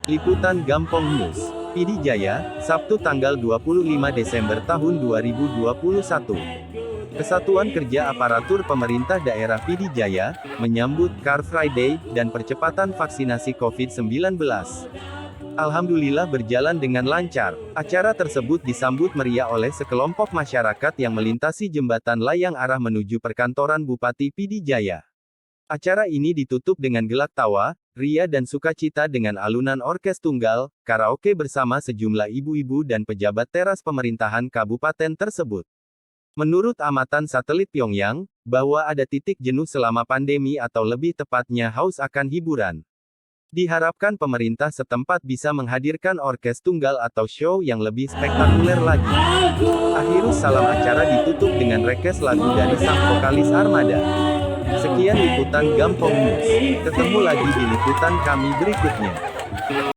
Liputan Gampong News. Pidi Jaya, Sabtu tanggal 25 Desember tahun 2021. Kesatuan Kerja Aparatur Pemerintah Daerah Pidi Jaya, menyambut Car Friday, dan percepatan vaksinasi COVID-19. Alhamdulillah berjalan dengan lancar. Acara tersebut disambut meriah oleh sekelompok masyarakat yang melintasi jembatan layang arah menuju perkantoran Bupati Pidi Jaya. Acara ini ditutup dengan gelak tawa, ria dan sukacita dengan alunan orkes tunggal, karaoke bersama sejumlah ibu-ibu dan pejabat teras pemerintahan kabupaten tersebut. Menurut amatan satelit Pyongyang, bahwa ada titik jenuh selama pandemi atau lebih tepatnya haus akan hiburan. Diharapkan pemerintah setempat bisa menghadirkan orkes tunggal atau show yang lebih spektakuler lagi. Akhirus salam acara ditutup dengan rekes lagu dari sang vokalis Armada. Sekian liputan Gampong News. Ketemu lagi di liputan kami berikutnya.